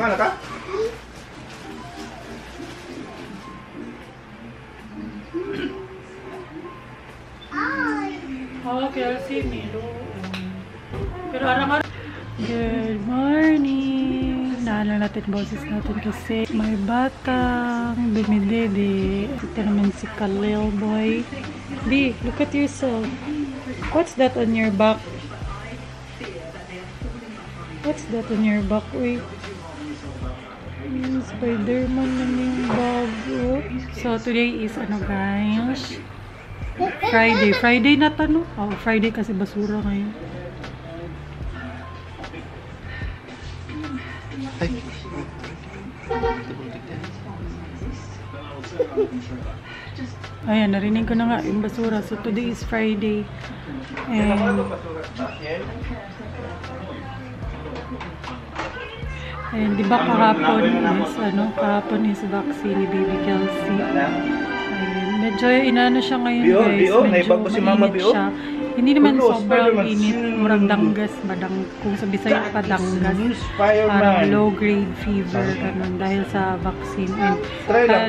Mana ka? Okay, I'll see me. Pero arang-arang. Good morning! Naalala natin boses natin kasi may batang dumidede. Ito naman si Khalil boy. B, look at yourself. What's that on your back? What's that on your back? Uy. Spider-Man na yung bago. So, today is ano guys? Friday. Friday na tanong. Oh, Friday kasi basura ngayon. Ayan, narinig ko na nga yung basura. So, today is Friday. And di ba kahapon is vaccine ni Baby Kelsey. Ayun, medyo inaano siya ngayon guys. Medyo mainit siya. Hindi naman sobrang init. Murang danggas. Kung sa Bisaya pa danggas. Parang low grade fever. Ganun, dahil sa vaccine. And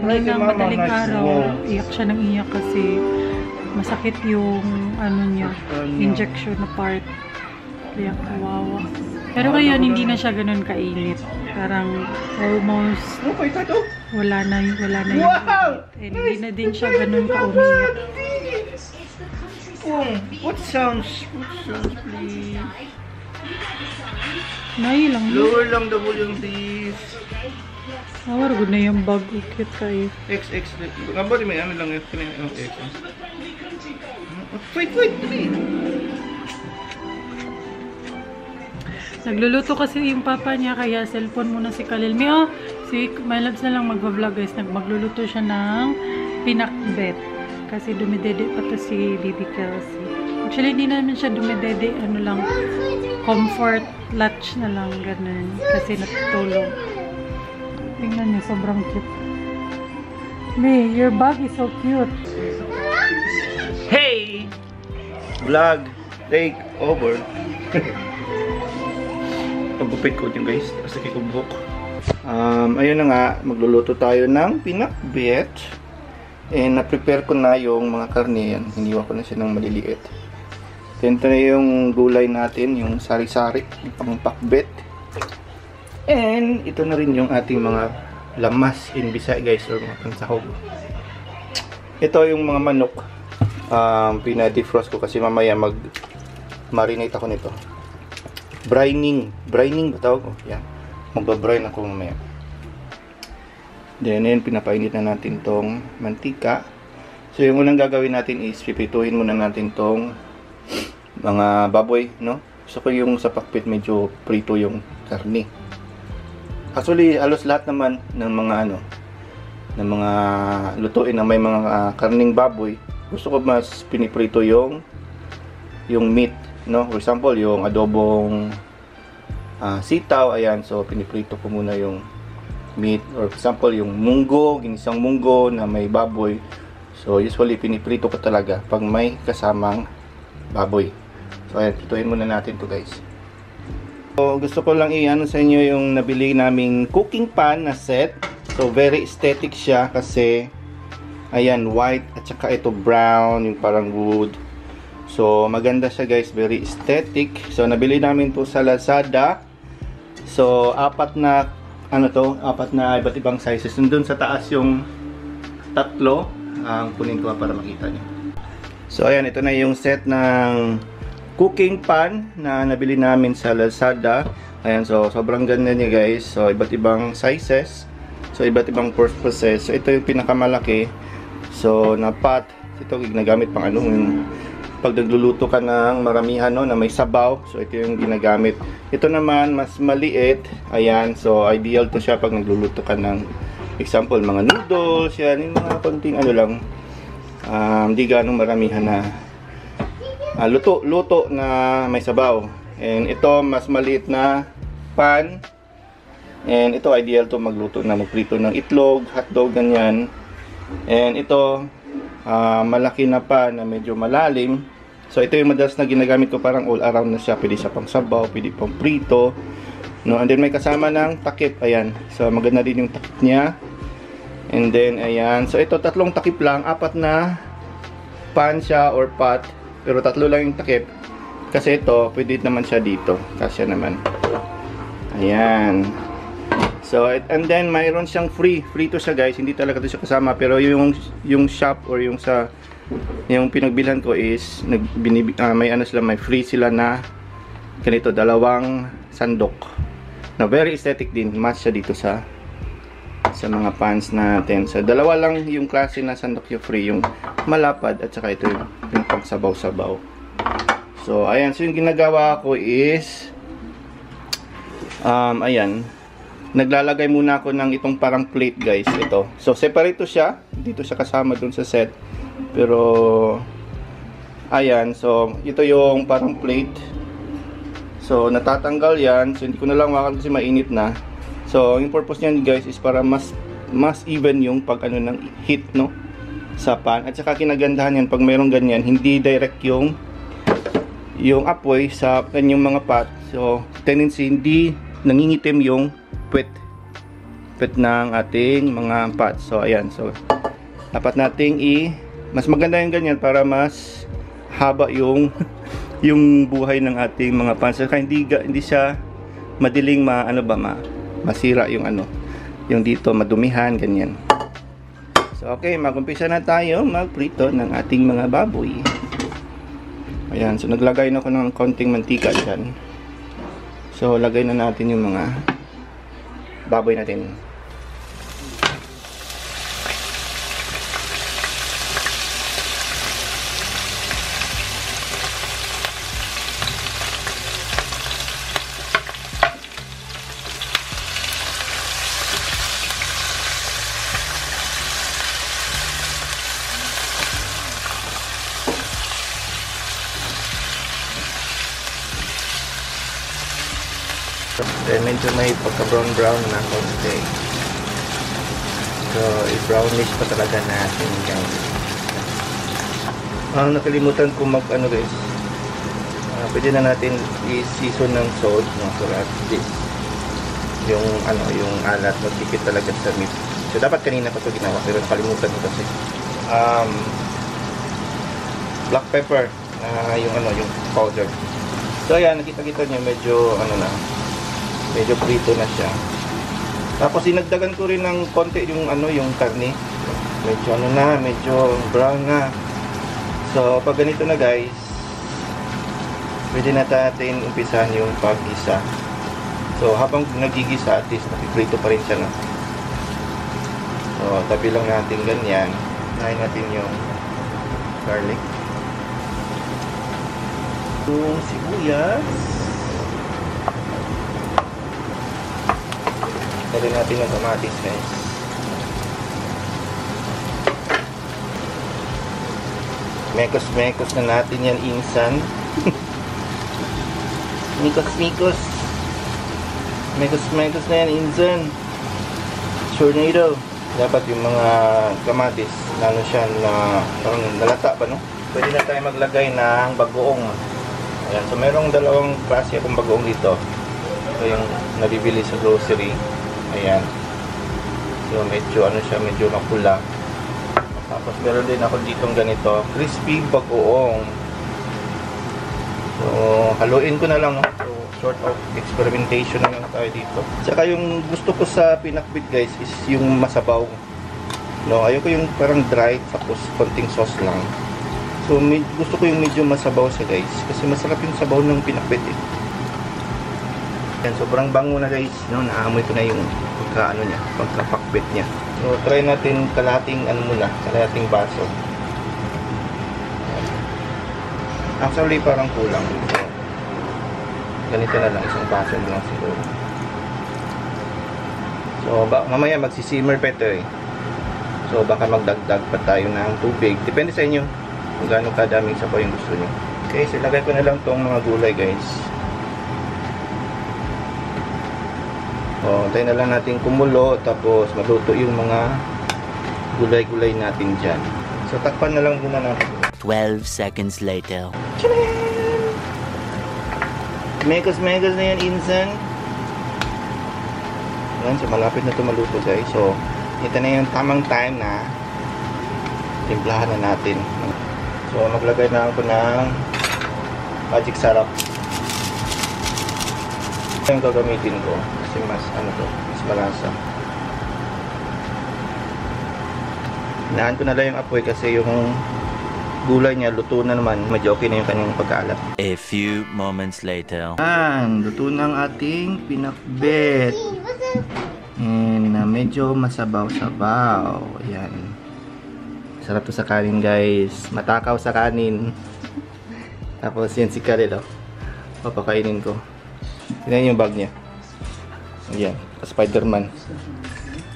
kaninang madaling araw, iyak siya ng iyak kasi masakit yung ano niya, injection na part. Kaya kawawa. Pero ngayon, hindi na siya ganun kainit. Parang almost wala na yung init. And hindi na din siya ganun kaumiyak. What sounds please? Nay lang. Lower lang the volume please. Awar good na yung bag. Cute kayo. X. Ngabali may ano lang yun. X. Wait. Nagluluto kasi yung papa niya, kaya cellphone muna si Khalil. Si My Loves na lang magva-vlog guys. Magluluto siya ng pinakbet. Kasi dumidede pa to si Baby Kelsey. Actually, hindi naman siya dumidede. Ano lang, comfort latch na lang. Ganun. Kasi natutulog. Tingnan niyo, sobrang cute. May, your bag is so cute. Hey! Vlog, take over. Pagupit ko din guys, kasi kikubok. Ayun na nga, magluluto tayo ng pinakbet. And na-prepare ko na yung mga karne yan. Hiniwa ko na siya ng maliliit. Ito na yung gulay natin, yung sari-sari, yung pang-pakbet. And ito na rin yung ating mga lamas in Bisaya guys, or mga pansahog. Ito yung mga manok. Pina-defrost ko kasi mamaya mag-marinate ako nito. Brining ba tawag ko? Yan. Magbabrine ako mamaya. Then, pinapainit na natin tong mantika. So, yung unang gagawin natin is pipituhin muna natin tong mga baboy, no? Gusto ko yung sa pakpit medyo prito yung karne. Actually, halos lahat naman ng mga lutuin na may mga karning baboy, gusto ko mas piniprito yung meat. No, for example, yung adobong sitaw, ayan, so piniprito ko muna yung meat, or for example, yung munggo, ginisang munggo na may baboy. So, usually piniprito ko talaga pag may kasamang baboy. So, ayan, pituhin muna natin to guys. So, gusto ko lang i-ano sa inyo yung nabili naming cooking pan na set. So, very aesthetic siya kasi ayan, white at saka ito brown, yung parang wood. So, maganda siya guys, very aesthetic. So, nabili namin to sa Lazada. So, apat na iba't ibang sizes. Nandun sa taas yung tatlo. Kunin ko para makita nyo. So, ayan, ito na yung set ng cooking pan na nabili namin sa Lazada. Ayan, so, sobrang ganda niya guys. So, iba't ibang sizes. So, iba't ibang purposes. So, ito yung pinakamalaki. So, na pot. Ito, ginagamit pang yung pag nagluluto ka ng maramihan, no, na may sabaw. So, ito yung ginagamit. Ito naman, mas maliit. Ayan. So, ideal to siya pag nagluluto ka ng, example, mga noodles. Yan. Yung mga konting lang. Di ganong maramihan na luto na may sabaw. And ito, mas maliit na pan. And ito, ideal to magluto na magprito ng itlog, hotdog, ganyan. And ito, malaki na pan na medyo malalim. So ito yung madalas na ginagamit ko, parang all around na siya. Pwede sa pang sabaw, pwede pang prito. No, and then may kasama ng takip, ayan. So maganda din yung takip niya. And then ayan. So ito 3 takip lang, 4 na pan siya or pot, pero 3 lang yung takip. Kasi ito, pwede naman siya dito. Kasya naman. Ayan. So, and then mayroon siyang free to siya guys, hindi talaga ito siya kasama, pero yung shop or yung pinagbilhan ko is may ano sila, may free sila na ganito, 2 sandok na very aesthetic din, match siya dito sa mga pans natin. So 2 lang yung klase na sandok yung free, yung malapad at saka ito yung pang sabaw-sabaw. So ayan, so yung ginagawa ko is ayan, naglalagay muna ako ng itong parang plate guys, ito. So separate to siya, dito siya kasama dun sa set. Pero ayan, so ito yung parang plate. So natatanggal yan, so hindi ko na lang makakal kasi mainit na. So yung purpose niyan guys is para mas even yung pag ano ng heat, no, sa pan. At saka kinagandahan yan pag mayroong ganyan, hindi direct yung apoy sa kanyang mga pot. So tendency hindi nangingitim yung puwet ng ating mga pot. So ayan, so dapat nating mas maganda yung ganyan para mas haba yung buhay ng ating mga pans. Saka hindi siya madiling masira yung yung dito, madumihan, ganyan. So okay, mag-umpisa na tayo magprito ng ating mga baboy. Ayan, so naglagay na ako ng konting mantika dyan. So lagay na natin yung mga baboy natin. Then medyo may pagka-brown na konti. So i-brownish pa talaga natin guys. Nakalimutan ko guys. Pwede na natin i-season ng salt, no, so at least yung alat magdikit talaga sa meat. So dapat kanina pa ito ginawa pero nakalimutan ko kasi. Black pepper, yung powder. So ayan, nakita-kita niyo medyo medyo prito na siya. Tapos dinagdagan ko rin ng konti yung karne. Medyo medyo brown na. So pag ganito na guys, pwede na natin umpisahan yung paggisa. So habang nagigisa, at least napiprito pa rin siya, no? So tabi lang natin ganyan. Unahin natin yung garlic, yung sibuyas. Lagyan natin ng kamatis guys. Mekos na natin yan insan. Mikos na yan insan. Tornado. Dapat yung mga kamatis siya na parang nalata pa, no? Pwede na tayo maglagay ng bagoong. Ayan, so merong 2 klase akong bagoong dito. Ito yung nabibili sa grocery. Ayan. So medyo medyo mapula. Tapos meron din ako ditong ganito, crispy bagoong. So haluin ko na lang, no? So sort of experimentation na lang tayo dito. Saka yung gusto ko sa pinakbit guys is yung masabaw. No, ayoko yung parang dry tapos konting sauce lang. So gusto ko yung medyo masabaw siya guys kasi masarap yung sabaw ng pinakbit eh. Yan, sobrang bango na guys, no? Naamoy ko na yung pagkapakbit niya. So try natin kalahating kalahating baso. Actually parang kulang. So, ganito na lang, isang baso lang siguro. So mamaya magsisimmer pa ito eh. So baka magdagdag pa tayo ng tubig. Depende sa inyo kung gaano kadaming sabaw yung gusto niyo. Okay, so ilagay ko na lang tong mga gulay guys. Tayo na lang natin kumulo tapos maluto yung mga gulay-gulay natin dyan. So takpan na lang muna natin. 12 seconds later. Megas na yan, insan. Yan, so malapit na ito maluto, guys. So, ito na yung tamang time na timplahan na natin. So, maglagay na ako ng magic sarap. Ito yung gagamitin ko. Kasi mas, mas malasa. Hinaan ko na lang yung apoy kasi yung gulay niya, luto na naman. Medyo okay na yung kanyang pagkaalat. A few moments later. Luto na ang ating pinakbet. And medyo masabaw-sabaw. Ayan. Sarap to sa kanin, guys. Matakaw sa kanin. Tapos yan si Kalil, oh. Papakainin ko. Tingnan yung bag niya. Ayan. Spider-Man.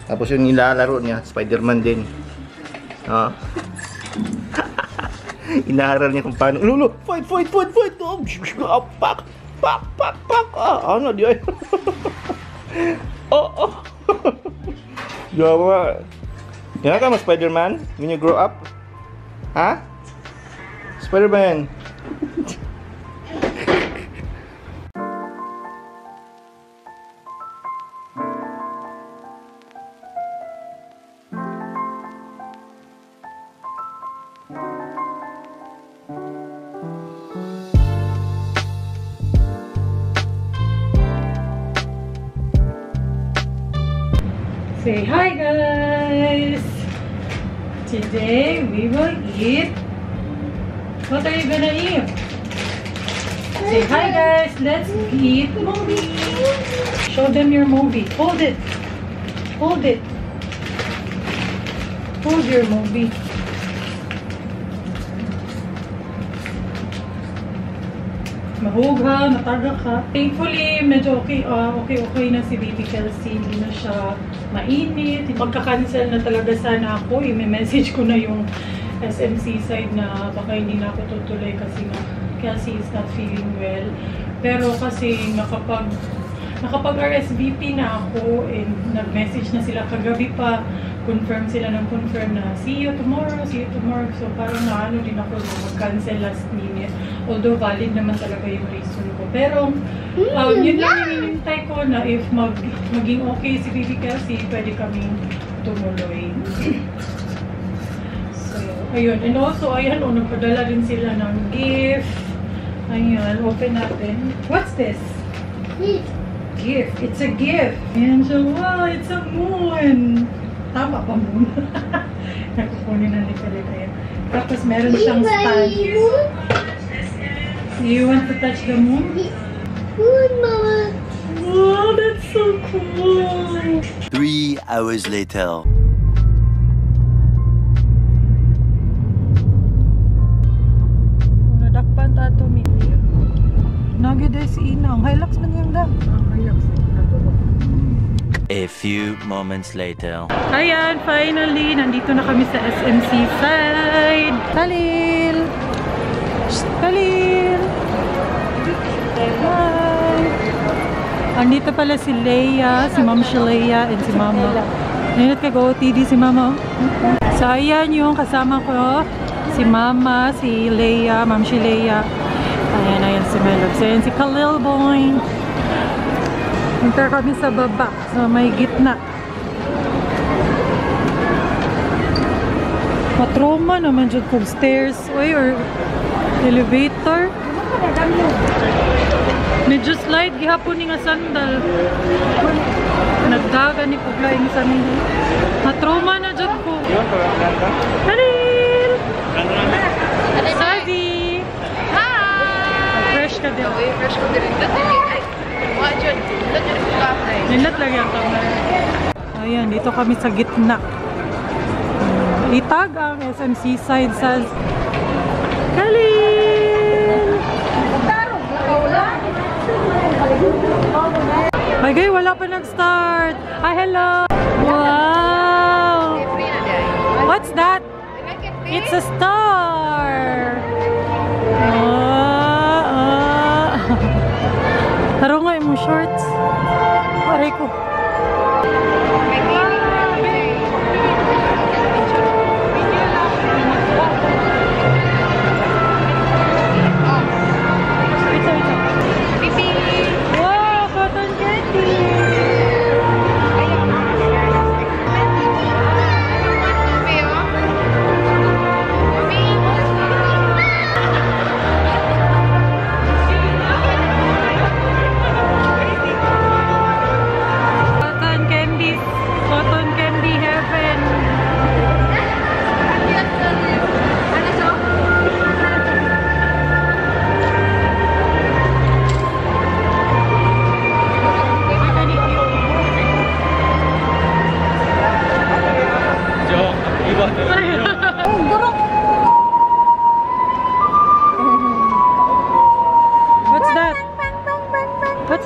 Tapos yung nilalaro niya, Spider-Man din. Inaharal niya kung paano. Lolo, fight! Oh, pak! Ano di ay? Oh. Jawa. Yan ka mo Spider-Man when you grow up? Ha? Spider-Man. Say hi, guys! Today we will eat. What are you gonna eat? Say hi, guys! Let's eat movie. Show them your movie. Hold it. Hold it. Hold your movie. Mahug ha, matagak ha. Thankfully, medyo okay na si Baby Kelsey. Hindi na siya mainit. Magka-cancel na talaga sana ako. I-message ko na yung SMC side na baka hindi na ako tutuloy kasi nga Kelsey is not feeling well. Pero kasi nakapag-RSVP na ako and nag-message na sila kagabi pa. Confirm sila ng confirm na see you tomorrow. So parang naano din ako na mag-cancel last minute. Although valid naman talaga yung reason ko. Pero yun lang yung hinintay ko na if maging okay si Baby Kelsey, pwede kaming tumuloy. So, ayun. And also, ayan nagpadala din sila ng gift. Ayan, open natin. What's this? Gift. It's a gift. And so, wow, it's a moon. Tama pa moon. Nakukunin na ni Kalita. Tapos meron siyang stand. Do you want to touch the moon? Moon, Mama. Wow, that's so cool. 3 hours later. Nadakpan ta ito, Mimi. Nagides inang. Hilux man yung da. Hilux. A few moments later. Ayan, finally, nandito na kami sa SMC side. Kalil! Kalil! Hi! Andito pala si Leia, si Ma'am Shaleia, and si Mama. Ngayon kag-OOTD si Mama. So, ayan yung kasama ko. Si Mama, si Leia, Ma'am Shaleia. Ayan si Melog. So, ayan si Kalil Boy. Punta kami sa baba, sa may gitna. Matroma naman dyan kung stairs or elevator. Medyo slide gihapon ni nga sandal. Nagdaga ni Pugla yung sandal. Matroma na dyan ko. Halil! Sadi! Hi! Fresh ka din. Fresh ko din. Nilat lang yung kamay. Ayan, dito kami sa gitna. Itag ang SMC side sa Kalil! Bagay, wala pa nag-start. Hi, hello! Wow! What's that? It's a star! Taro nga yung shorts. Aray ko.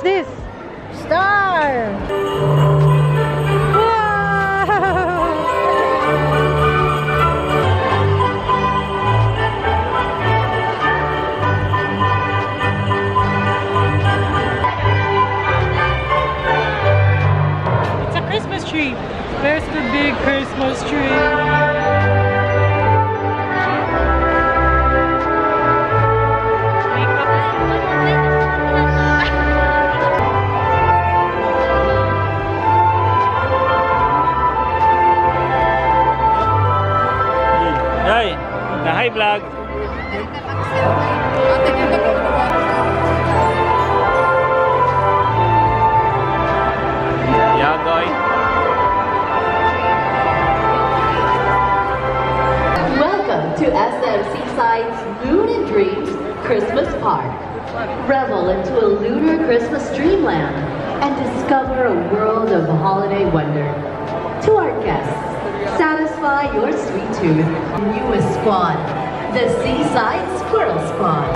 What's this? Star! It's a Christmas tree. There's the big Christmas tree. Ay, na hi vlog. Yeah, boy. Welcome to SM Seaside's Moon and Dreams Christmas Park. Revel into a lunar Christmas dreamland and discover a world of holiday wonder. To our guests, satisfy your sweet tooth. Newest squad, the Seaside Squirrel Squad.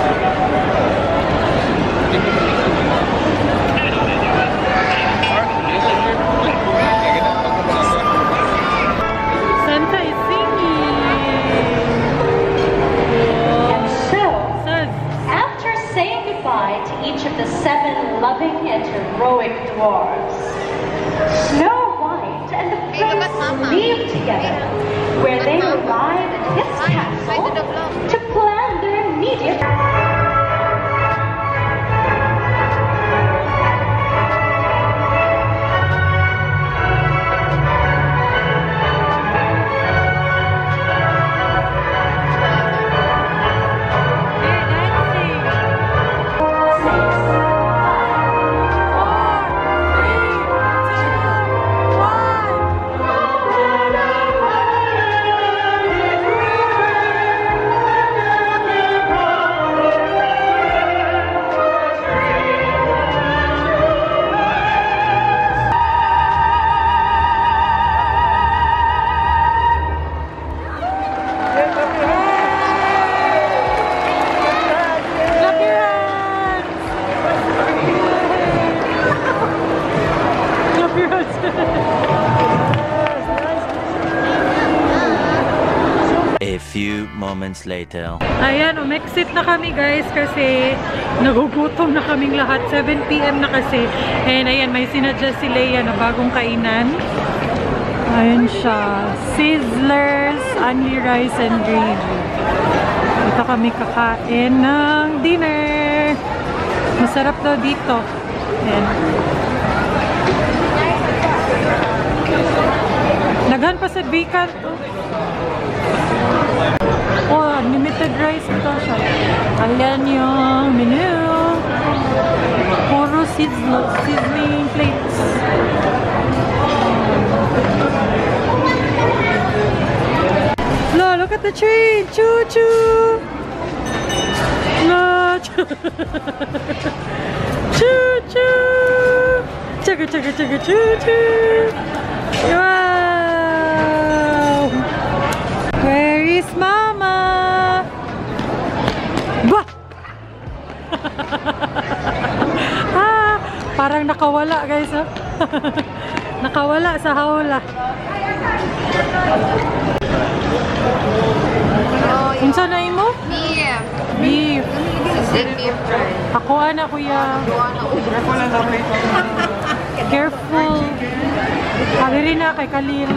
Santa is singing. And so, after saying goodbye to each of the 7 loving and heroic dwarves, Snow White and the prince leave together, where they arrive at his castle to plan their immediate... A few moments later. Ayan, umexit na kami guys kasi nagugutom na kaming lahat. 7 PM na kasi. And ayan, may sinadjust si Leia na bagong kainan. Ayan siya. Sizzlers, only rice and gravy. Dito kami kakain ng dinner. Masarap daw dito. Ayan. Naghan pa sa Bican to. Oh, unlimited rice ito siya. Ayan yung menu. Puro sizzling plates. Look at the train! Choo choo! No, choo choo! Chugga chugga chugga choo choo! Wow! Where is Mama? Bah! Ah, parang nakawala guys, oh. Nakawala sa hawla. Unsa na imo? Beef. Beef. Beef. Ako ana kuya. Careful. Kali na kay Kalil.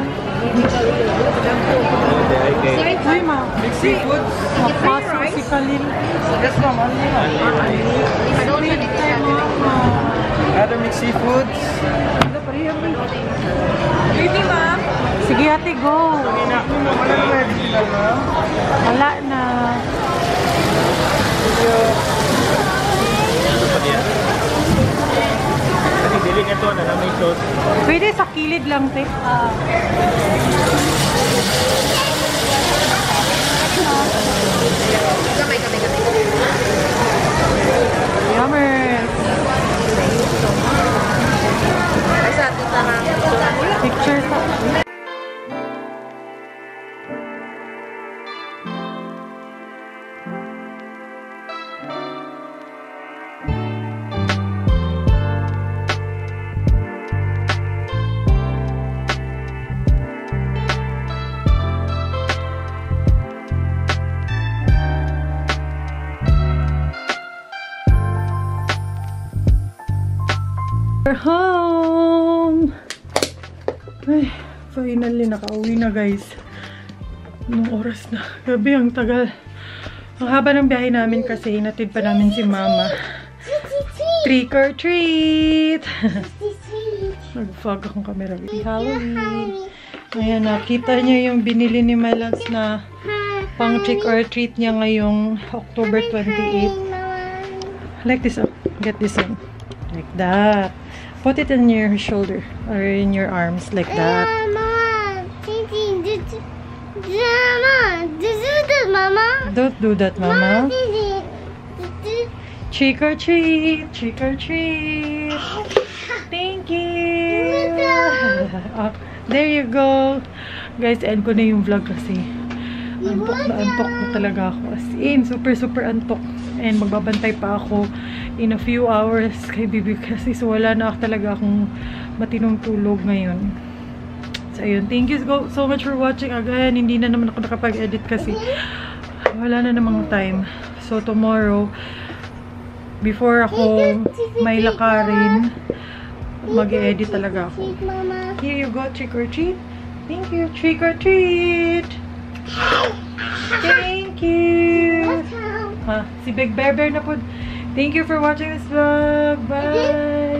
Uy ma. Mixed seafoods. Napasok si Kalil. Yes, ma'am. Other mixed seafoods. Baby ma'am. Sige ate, go. Wala na. Diling ito na may sauce. Pwede sa kilid lang, te. Yummer. Picture sa... We're home! Ay, finally nakauwi na guys. Anong oras na? Gabi, ang tagal. Ang haba ng biyahe namin kasi hinatid pa namin si Mama. Trick or treat! Nag-fog akong camera. Halloween! Ayan, nakita niyo yung binili ni Malans na pang trick or treat niya ngayong October 28. Like this up. Get this one. Like that. Put it in your shoulder or in your arms like that. Mama. Don't do that, Mama. Trick or treat. Trick or treat. Thank you. There you go. Guys, end ko na yung vlog kasi antok na talaga ako. As in, super antok. And magbabantay pa ako in a few hours kay Bibi kasi so wala na talaga akong matinong tulog ngayon. So ayun, thank you so much for watching. Again, hindi na naman ako nakapag-edit kasi wala na namang time. So tomorrow, before ako may lakarin, mag-edit talaga ako. Here you go, trick or treat. Thank you, trick or treat. Thank you. Si Big Bear na po. Thank you for watching this vlog. Bye.